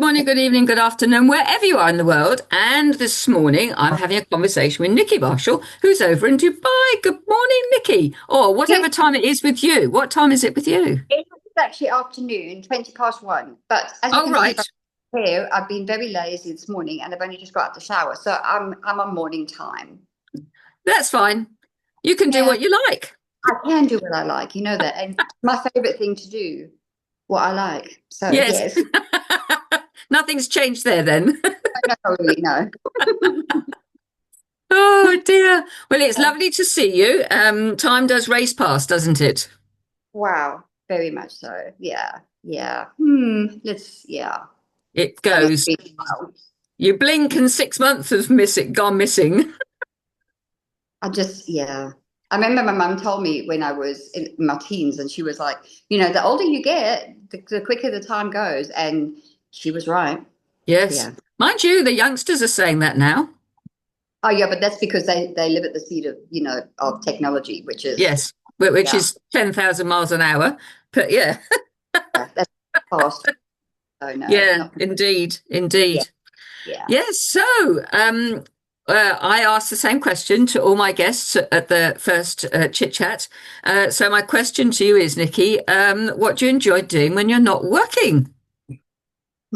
morning, good evening, good afternoon, wherever you are in the world. And this morning, I'm having a conversation with Nikki Marshall, who's over in Dubai. Good morning, Nikki. Or Yes, whatever time it is with you. What time is it with you? it is actually afternoon, 20 past one. But as you Oh, can see right. from here, I've been very lazy this morning and I've only just got out the shower. So I'm on morning time. That's fine. You can do Yeah, what you like. I can do what I like, you know that. And my favorite thing to do, what I like. So Yes. yes, Nothing's changed there then. no, really, no. Oh, dear. Well, it's lovely to see you. Time does race past, doesn't it? Wow, very much so. Yeah, yeah. Yeah. It I mean, goes. You blink and 6 months has gone missing. yeah. I remember my mum told me when I was in my teens, and she was like, the older you get, the quicker the time goes. And she was right. Yes. Yeah. Mind you, the youngsters are saying that now. Oh, yeah, but that's because they live at the speed of, of technology, which is, Yes, which yeah, is 10,000 miles an hour. But yeah, yeah, that's fast. Oh, no, yeah, not, indeed, yeah, indeed. yeah. Yes, so I asked the same question to all my guests at the first chit chat. So my question to you is, Nikki, what do you enjoy doing when you're not working?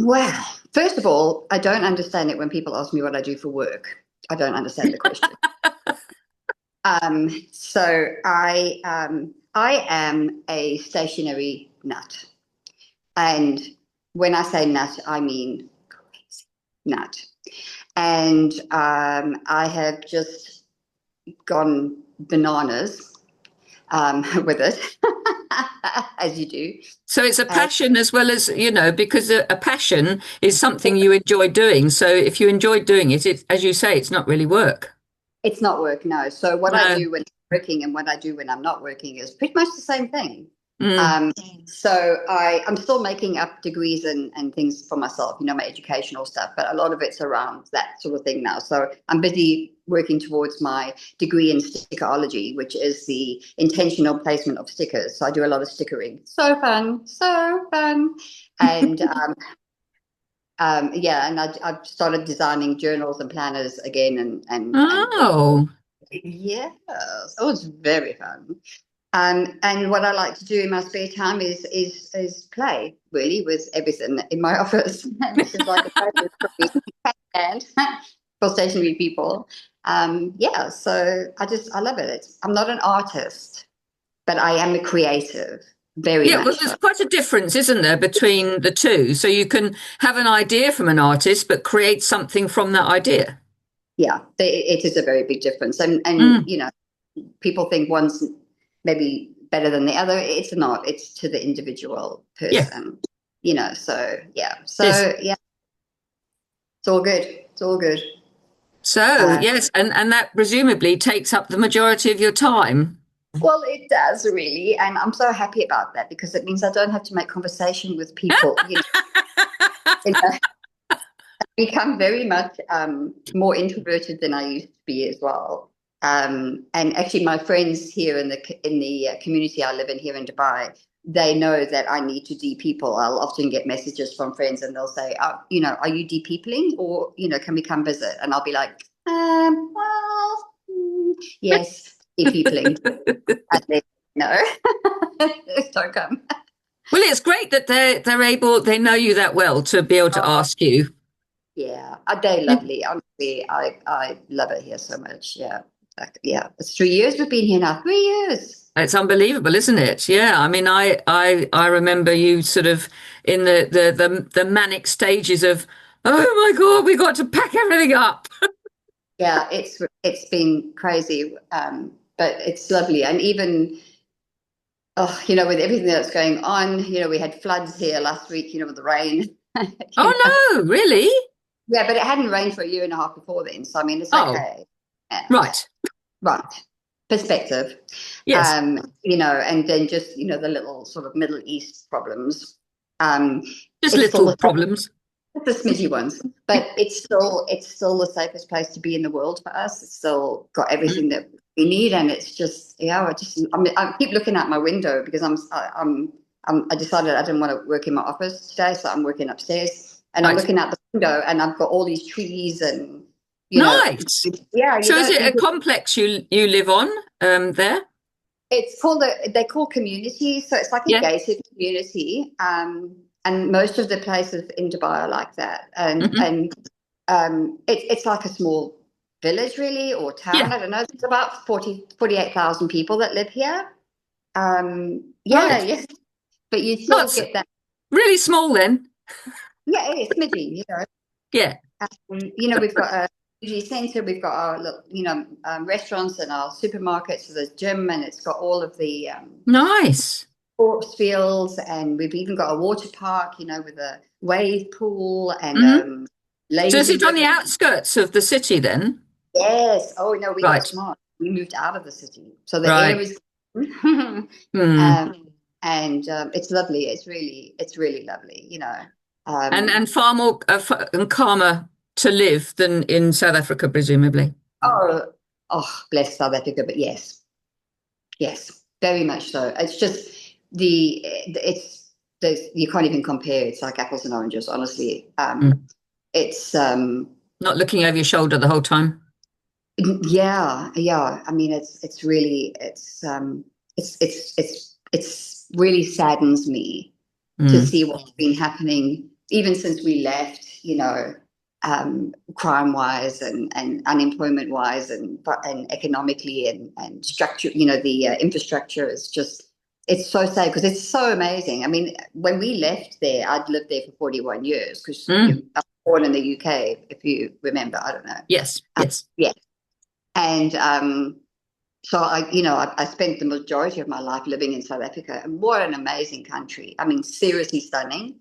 Well, first of all, I don't understand it when people ask me what I do for work. I don't understand the question. So I am a stationary nut. And when I say nut, I mean crazy nut. And I have just gone bananas with it, as you do. So it's a And passion as well as, because a passion is something you enjoy doing. So if you enjoy doing it, as you say, it's not really work. it's not work, no. So what I No. do when I'm working and what I do when I'm not working is pretty much the same thing. Mm. Um, so I'm still making up degrees and things for myself, my educational stuff, but a lot of it's around that sort of thing now. So I'm busy working towards my degree in stickerology, which is the intentional placement of stickers. So I do a lot of stickering. So fun, so fun. And yeah, and I've started designing journals and planners again, and Oh, yes, oh, it's very fun. And what I like to do in my spare time is play really with everything in my office, which is like a fabulous for me and for stationary people. Yeah, so I love it. I'm not an artist, but I am a creative, very yeah. Well, much there's so. quite a difference, isn't there, between the two? So you can have an idea from an artist, but create something from that idea. Yeah, it is a very big difference, and Mm. people think one's maybe better than the other. It's not. It's to the individual Yeah. person, So yeah, Yes. it's all good. It's all good. So Uh, yes, and that presumably takes up the majority of your time. well, it does really, and I'm so happy about that because it means I don't have to make conversation with people. I become very much more introverted than I used to be as well. And actually, my friends here in the community I live in here in Dubai, they know that I need to de-people. I'll often get messages from friends, and they'll say, are you de-peopling, or can we come visit?" And I'll be like, well, yes, de-peopling, and then no, don't come. Well, it's great that they know you that well to be able to ask you. Yeah, they're lovely. Honestly, I love it here so much. Yeah, yeah. It's 3 years we've been here now. 3 years. It's unbelievable, isn't it? Yeah. I mean, I remember you sort of in the manic stages of, oh my God, we got to pack everything up. Yeah, it's been crazy, but it's lovely. And even with everything that's going on, we had floods here last week. With the rain. you know. Oh no, really? Yeah, but it hadn't rained for a year and a half before then. So I mean, it's Oh, okay. Yeah, yeah. right. Right. Perspective. Yes. And then just, the little sort of Middle East problems. Um, Just it's still little problems. the smidgy ones, but it's still the safest place to be in the world for us. It's still got Mm. everything that we need, and it's just I keep looking out my window because I decided I didn't want to work in my office today, so I'm working upstairs. and I'm Right. looking out the window, and I've got all these trees, and you know, Nice. yeah, you So is don't it a think complex you live on there? it's called they call community, so it's like a Yeah. gated community, and most of the places in Dubai are like that, Hmm. it's like a small village really or town. Yeah. I don't know. There's about 48,000 people that live here. Yeah, Right. yes, but you still Not get that. really small then. Yeah, it is smidgy, you know. Yeah. We've got a community centre, we've got our, restaurants and our supermarkets, so there's gym, and it's got all of the Nice. sports fields, and we've even got a water park, with a wave pool and Hmm. So is lazy it on the river. outskirts of the city then? Yes. Oh no, we got Right. smart. We moved out of the city, so the air Right. is. Hmm. And it's lovely. It's really lovely. And Um, far more and calmer to live than in South Africa, presumably. oh, oh, bless South Africa, but yes, yes, very much so. It's just it's there's you can't even compare. It's like apples and oranges, honestly. Mm. It's Not looking over your shoulder the whole time. yeah, yeah. I mean, it's really it's really saddens me to Mm. see what's been happening even since we left, crime wise and unemployment wise and economically and structure, the infrastructure is just, it's so sad because it's so amazing. I mean, when we left there, I'd lived there for 41 years because Mm. I was born in the UK, if you remember, I don't know. Yes. Yes. Yeah. And so I spent the majority of my life living in South Africa, and what an amazing country. I mean, seriously stunning.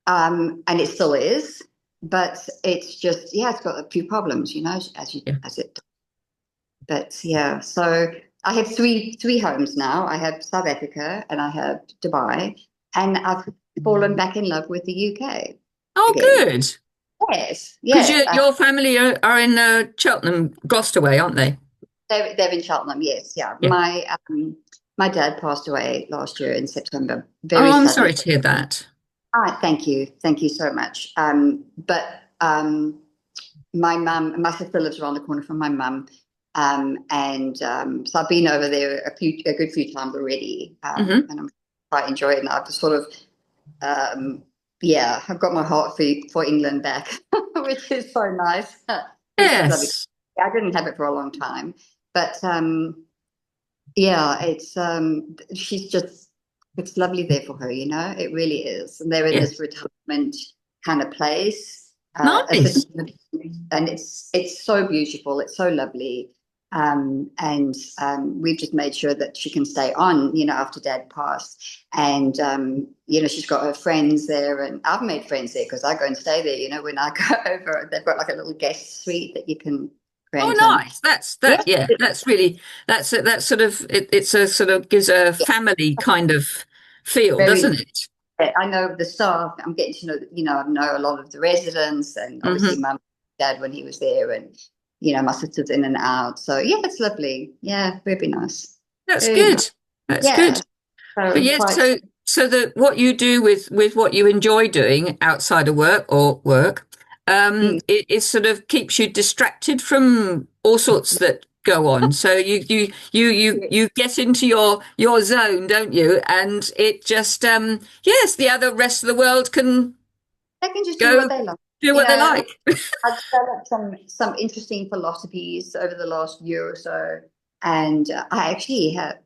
And it still is, but it's just, yeah, it's got a few problems, Yeah. as it. But yeah, so I have three homes now. I have South Africa and I have Dubai, and I've fallen back in love with the UK Oh, again. good. Yes, Because yeah. your family are in Cheltenham, Gloucester way, aren't they? They're in Cheltenham. Yes, yeah. Yeah. My dad passed away last year in September, very Oh, I'm suddenly. sorry to hear that. Thank you so much. But my sister lives around the corner from my mum, and so I've been over there a good few times already, Hmm. and I'm quite enjoying it. And I've sort of, yeah, I've got my heart for England back, which is so nice, which is lovely. Yes. I didn't have it for a long time, but yeah, she's just, it's lovely there for her, it really is. And they're in this Yes. retirement kind of place, Nice. and it's so beautiful, it's so lovely. And we've just made sure that she can stay on, after Dad passed. And she's got her friends there, and I've made friends there because I go and stay there, when I go over. They've got like a little guest suite that you can rent, Oh, and nice. That's yeah, that. Yeah, that's really that's sort of it's a sort of gives a yeah, family kind of feel, very. doesn't it? I know the staff. I'm getting to know, I know a lot of the residents, and obviously Hmm. my dad when he was there, and my sister's in and out. So yeah, it's lovely. Yeah, very nice. That's Very nice. good. That's Yeah. good. But So yes, quite. so that what you do with what you enjoy doing outside of work or work, Mm. it sort of keeps you distracted from all sorts that go on. So you get into your zone, don't you? And it just yes, the other rest of the world can They can just do what go they like. do what they like. I've developed some interesting philosophies over the last year or so, and I actually have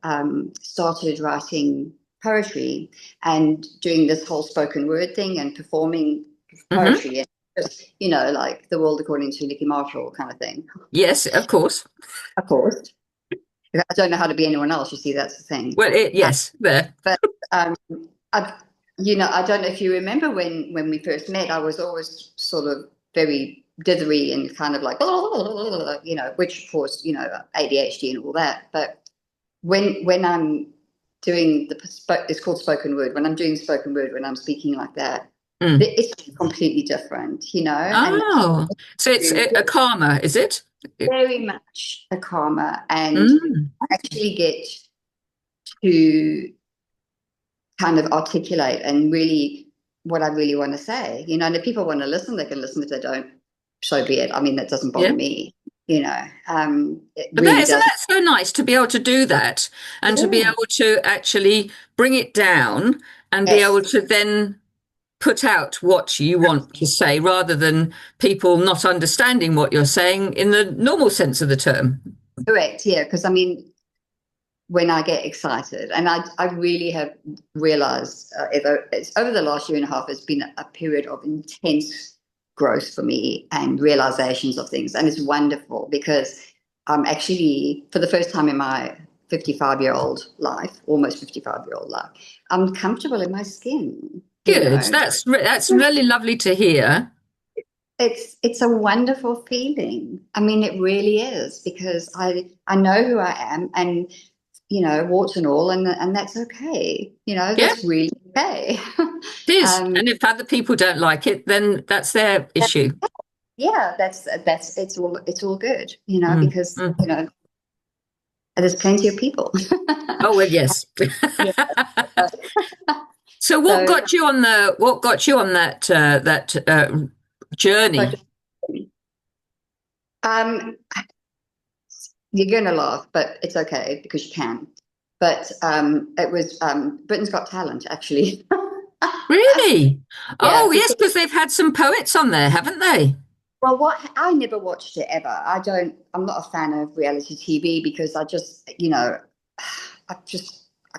started writing poetry and doing this whole spoken word thing and performing Hmm. poetry and just like the world according to Niki kind of thing. Yes, of course. Of course, I don't know how to be anyone else. You see, that's the thing. Well, yes, there. But um, I, I don't know if you remember when we first met. I was always sort of very dithery and kind of like, which of course, ADHD and all that. But when I'm doing it's called spoken word. When I'm doing spoken word, when I'm speaking like that, Mm. it's completely different, and Oh, so it's a karma, is it? very much a karma, and Mm. I actually get to kind of articulate and really what I really want to say, and if people want to listen, they can listen. If they don't, so be it. I mean, that doesn't bother Yeah. me, it But that really isn't does. that so nice to be able to do that and to be Yeah. able to actually bring it down and be able Yes. to then put out what you want to say rather than people not understanding what you're saying in the normal sense of the term. Correct. Yeah. Because I mean, when I get excited, and I really have realized it's over the last year and a half, it's been a period of intense growth for me and realizations of things. And it's wonderful because I'm actually, for the first time in my 55-year-old life, almost 55-year-old life, I'm comfortable in my skin, Good. That's really lovely to hear. It's a wonderful feeling. I mean, it really is because I know who I am, and warts and all, and that's okay. Yeah, That's really okay. it is. um, And if other people don't like it, then that's their issue. yeah, that's it's all good. Mm, Because mm. there's plenty of people. Oh, well, yes. Yeah. So So, what got you on that so journey? um, you're going to laugh, but it's okay because you can. But it was Britain's Got Talent, actually. Really? Yeah, Oh, yes, because because they've had some poets on there, haven't they? well, what I never watched it ever. I'm not a fan of reality TV because I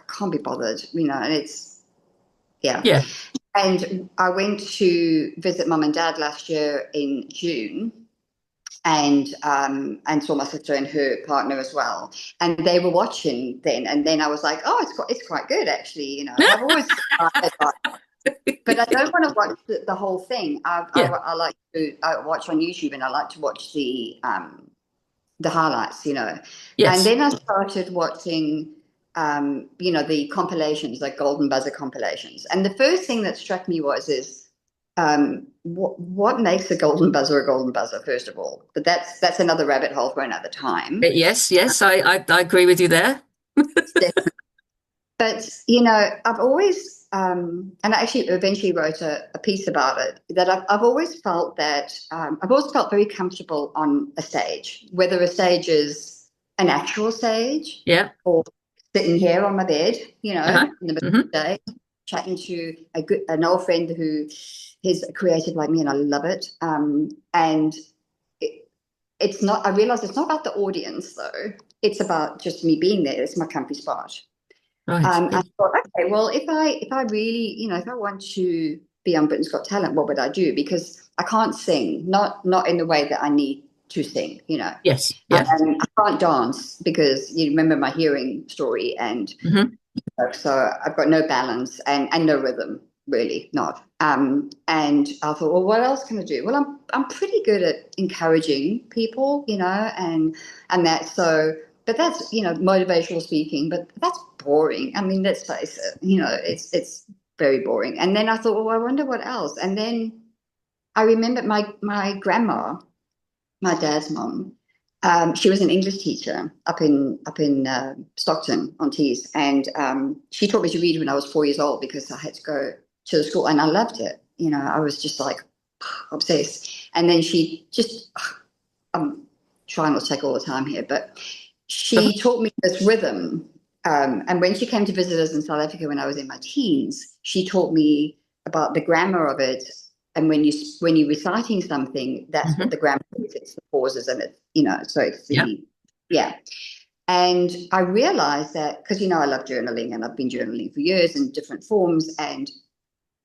can't be bothered, and yeah. Yeah. And I went to visit mum and dad last year in June, and saw my sister and her partner as well, and they were watching then, and then I was like, oh, it's quite good actually, I've always but I don't want to watch the whole thing. Yeah. I like to watch on YouTube, and I like to watch the highlights, And Yes. then I started watching, the compilations, like Golden Buzzer compilations. And the first thing that struck me is what makes a golden buzzer, first of all. But that's another rabbit hole for another time. Yes, yes, I agree with you there. But I've always, and I actually eventually wrote a piece about it. That I've always felt that I've always felt very comfortable on a stage, whether a stage is an actual stage Yeah. or sitting here on my bed, Uh-huh. in the middle of Hmm. the day, chatting to an old friend who is creative like me, and I love it. And it's not. I realize it's not about the audience though. It's about just me being there. It's my comfy spot. Right. I Yeah. thought, okay, well, if I really, if I want to be on Britain's Got Talent, what would I do? Because I can't sing, not in the way that I need to sing. Yes. Yeah. I can't dance because you remember my hearing story, and Hmm. so I've got no balance and no rhythm, really not. And I thought, well, what else can I do? Well, I'm pretty good at encouraging people, and that so. But that's motivational speaking, but that's boring. I mean, let's face it, it's very boring. And then I thought, well, I wonder what else. And then I remembered my grandma, my dad's mom. She was an English teacher up in Stockton on Tees, and she taught me to read when I was 4 years old because I had to go to the school, and I loved it. I was just like obsessed. And then she just, I'm trying not to take all the time here, but she taught me this rhythm. And when she came to visit us in South Africa when I was in my teens, she taught me about the grammar of it. And when you're reciting something, that's what Hmm. the grammar is. It's the pauses, and so it's Yeah. yeah. And I realized that because I love journaling, and I've been journaling for years in different forms, and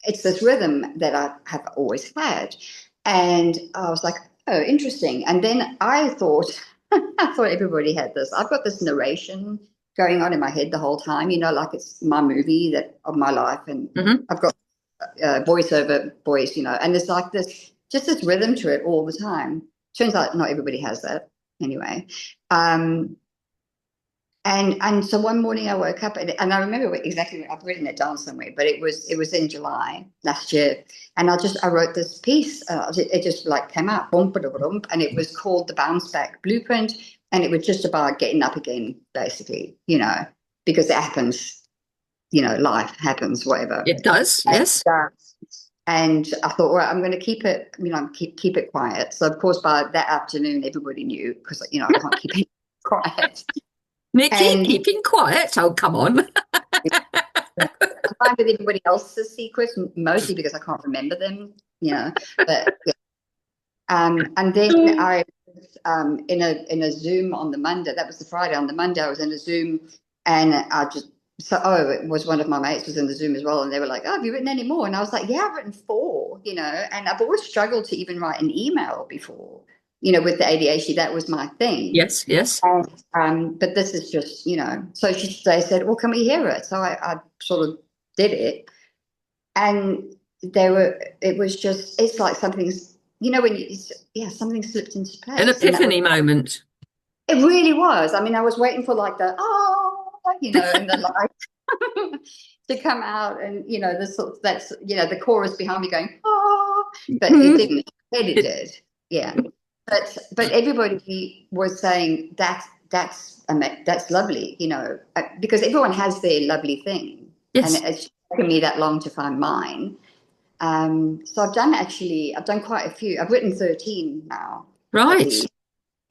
it's this rhythm that I have always had. And I was like, oh, interesting. And then I thought, I thought everybody had this. I've got this narration going on in my head the whole time, like it's my movie that of my life. And Hmm. I've got voiceover voice, and there's like this rhythm to it all the time. Turns out not everybody has that anyway. Um, and so one morning I woke up, and I remember exactly, I've written it down somewhere, but it was in July last year, and I wrote this piece. It just like came out, boom, ba boom, and it was called The Bounce Back Blueprint, and it was just about getting up again, basically, because it happens, life happens, whatever. It does. And, Yes. And I thought, well, I'm going to keep it, keep it quiet. So of course, by that afternoon, everybody knew because I can't keep it quiet. Niki, And keeping quiet. Oh, come on. I find with everybody else's secrets, mostly because I can't remember them, But yeah. And then I was in a Zoom on the Monday. That was the Friday. On the Monday, I was in a Zoom, and it was one of my mates was in the Zoom as well, and they were like, "Oh, have you written any more?" And I was like, "Yeah, I've written four, and I've always struggled to even write an email before, with the ADHD. That was my thing. Yes, yes. And, but this is just, So they said, "Well, can we hear it?" So I sort of did it, and it was just, it's like something's, when something slipped into An place, and that was, epiphany moment. it really was. I mean, I was waiting for like and the light to come out, and the chorus behind me going but it Mhm. didn't. It did, yeah. But everybody was saying that's lovely, because everyone has their lovely thing, and Yes, it's taken me that long to find mine. So I've done quite a few. I've written 13 now, at right. least.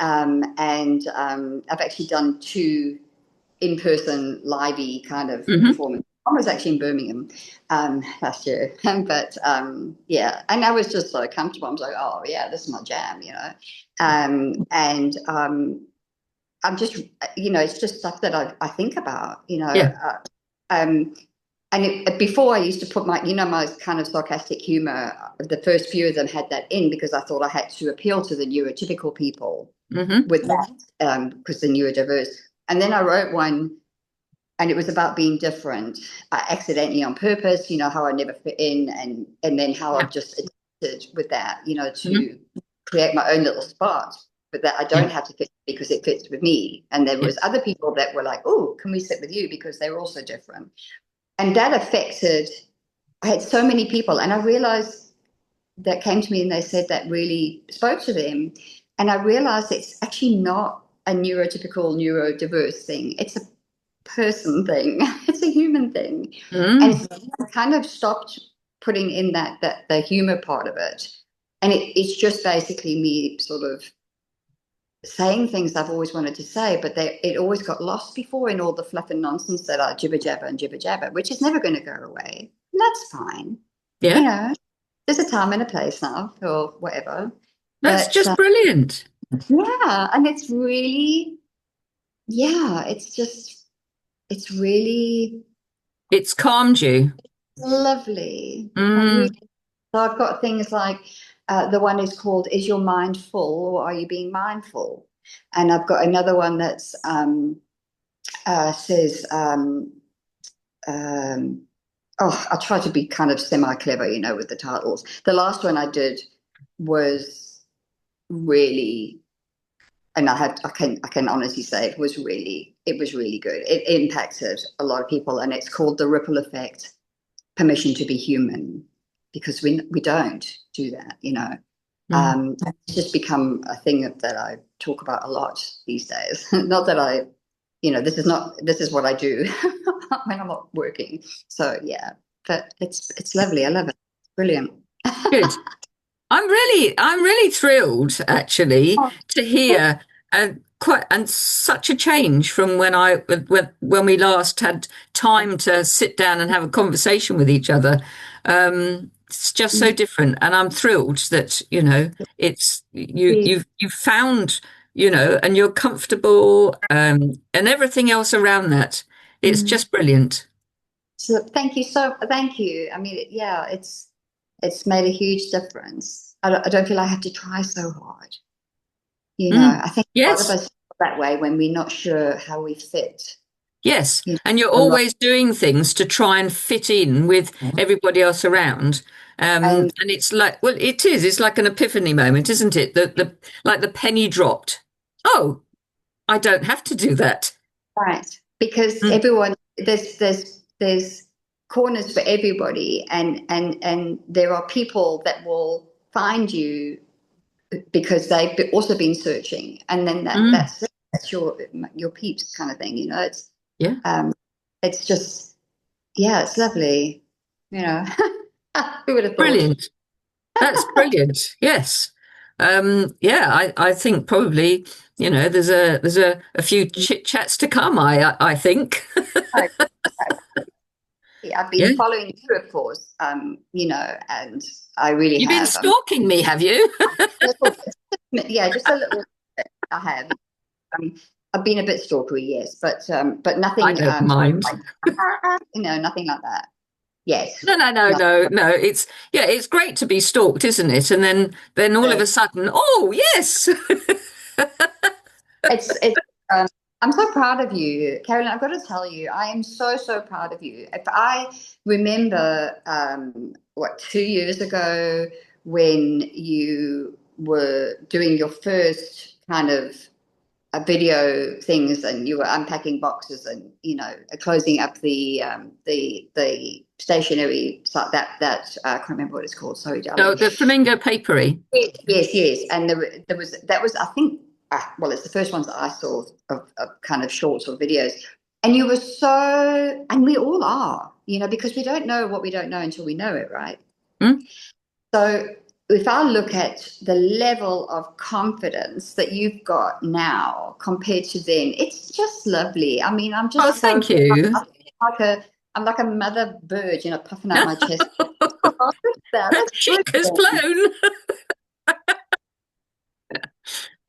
And I've actually done two in-person livey kind of Hmm. performance. I was actually in Birmingham last year, but yeah, and I was just so comfortable. I was like, oh yeah, this is my jam. And I'm just, it's just stuff that I think about, Yeah. um, and before I used to put my kind of sarcastic humor. The first few of them had that in because I thought I had to appeal to the neurotypical people Hmm. with that, because they're neurodiverse. And then I wrote one, and it was about being different, accidentally on purpose. How I never fit in, and then how Yeah. I've just adapted with that. Hmm. To create my own little spot, but that I Yeah. don't have to fit because it fits with me. And there was Yes. other people that were like, "Oh, can we sit with you?" Because they were also different, and that affected. I had so many people, and I realized that came to me and they said that really spoke to them. And I realized it's actually not a neurotypical, neurodiverse thing. It's a person thing. It's a human thing. And Mm. so I kind of stopped putting in that the humor part of it. And it's just basically me sort of saying things I've always wanted to say, but it always got lost before in all the fluff and nonsense that I jibber jabber, which is never going to go away. And that's fine. You Yeah. know, there's a time and a place now or whatever. That's But just brilliant. yeah, and it's really, yeah, it's really It's calmed you. lovely. I really, Mm. so I've got things like the one is called "Is Your Mind Full or Are You Being Mindful?" And I've got another one that's says, um, I try to be kind of semi-clever, with the titles. The last one I did was really, and I can honestly say it was really good. It impacted a lot of people, and it's called The Ripple Effect: Permission to Be Human, because we don't do that. Mm. It's just become a thing that I talk about a lot these days. Not that this is what I do when I'm not working. So yeah, but it's lovely. I love it. Brilliant. Good. I'm really thrilled actually Oh, to hear quite and such a change from when we last had time to sit down and have a conversation with each other. It's just so different, and I'm thrilled that it's you've found and you're comfortable and everything else around that. It's mm. just brilliant. So thank you. I mean, yeah, it's made a huge difference. I don't feel I have to try so hard. Mm. I think a lot of Yes. us feel that way when we're not sure how we fit. Yes, You know, and you're a lot, always doing things to try and fit in with everybody else around. and And it's like, well, it is. It's like an epiphany moment, isn't it? Like the penny dropped. Oh, I don't have to do that. right, because Mm, everyone there's corners for everybody, and there are people that will find you because they've also been searching, and then mm, that's your peeps kind of thing. yeah. Um, it's just, yeah, it's lovely. You know, Who would have thought? Brilliant. That's brilliant. Yes. Yeah, I think probably, a few chit chats to come, I think. I, I've Yeah. been following you, of course, and I really You've been have. stalking me, have you? Little yeah, just a little bit I have. Um, I've been a bit stalkery, yes, but I nothing, don't sort of mind. like, nothing like that. Yes, No, no, no, no, no, no. It's great to be stalked, isn't it? And then all of a sudden, oh yes. it's. Um, I'm so proud of you, Carolyn. I've got to tell you, I am so so proud of you. If I remember, 2 years ago when you were doing your first kind of video things and you were unpacking boxes and closing up the stationery site that I can't remember what it's called, sorry Oh, darling. the flamingo papery. Yes, and there was that was I think well, it's the first ones that I saw of kind of shorts or videos, and you were so, and we all are, because we don't know what we don't know until we know it, right? Hmm? So if I look at the level of confidence that you've got now compared to then, it's just lovely. I mean, I'm Oh, just so thank you. like a I'm like a mother bird, puffing out my chest. Oh, that's Chick has brilliant. flown.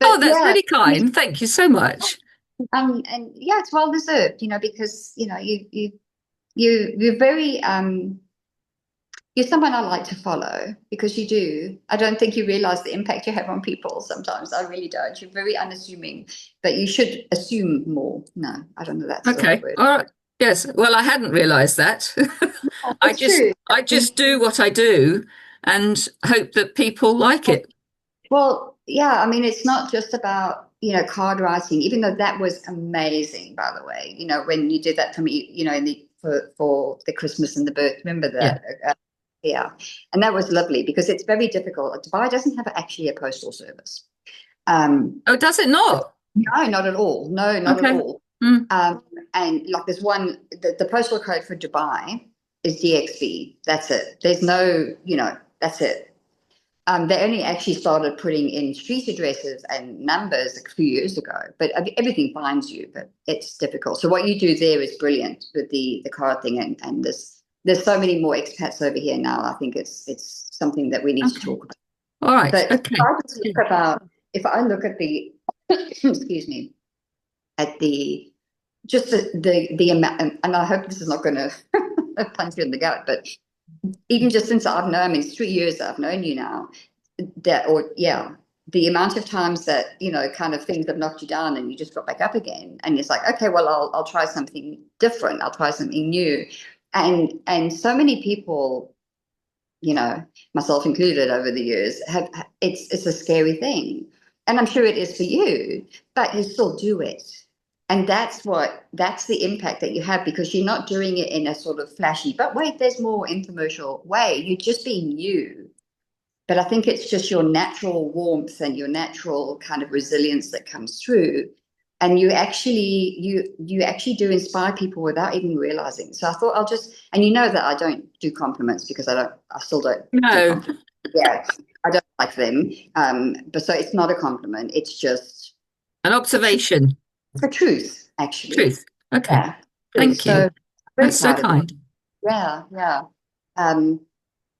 Oh, But that's yeah, really I mean, kind. Thank you so much. and yeah, it's well deserved, because you're very you're someone I like to follow because you do. I don't think you realize the impact you have on people sometimes. I really don't. You're very unassuming, but you should assume more. No, I don't know if that's the right Okay. word. All right. Yes. Well, I hadn't realised that. I It's just true. I just do what I do and hope that people like it. Well, yeah, I mean, it's not just about, card writing, even though that was amazing, by the way, when you did that for me, for the Christmas and the birth, remember Yeah. that? Yeah. And that was lovely because it's very difficult. Dubai doesn't have actually a postal service. Um, Oh, does it not? no, not at all. No, not at Okay. all. Mm. And like there's one, the postal code for Dubai is DXB. That's it. There's no, that's it. They only actually started putting in street addresses and numbers a few years ago, but everything finds you, but it's difficult. So what you do there is brilliant with the card thing, and there's so many more expats over here now. I think it's something that we need to Okay. talk about. All right. But Okay. if I look at the excuse me, at the just the amount, and I hope this is not going to punch you in the gut, but even just since I've known, I mean, it's 3 years that I've known you now, the amount of times that, kind of things have knocked you down and you just got back up again. And it's like, okay, well, I'll try something different. I'll try something new. And so many people, myself included over the years, it's a scary thing. And I'm sure it is for you, but you still do it. And that's the impact that you have because you're not doing it in a sort of flashy, but wait, there's more infomercial way. You're just being you. But I think it's just your natural warmth and your natural kind of resilience that comes through. And you actually do inspire people without even realizing. So I thought I'll just, and that I don't do compliments because I still don't do No, compliments. Yeah, I don't like them. But so it's not a compliment. It's just an the truth, observation. the truth, actually. Truth. Okay. Yeah, truth. Thank So you. I'm very That's so proud of you. kind. Yeah, yeah. Um,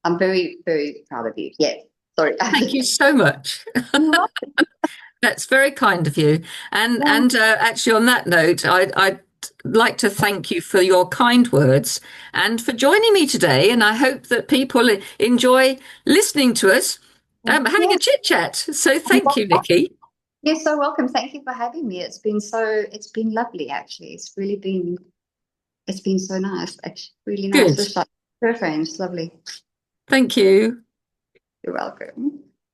I'm very, very proud of you. Yeah. Sorry. Thank you so much. That's very kind of you. Yeah. And actually, on that note, I'd like to thank you for your kind words and for joining me today. And I hope that people enjoy listening to us having Yeah. a chit chat. So thank you, Niki. You're so welcome. Thank you for having me. It's been lovely actually. It's been so nice. Actually, really nice. Good. Just like girlfriends, lovely. Thank you. You're welcome.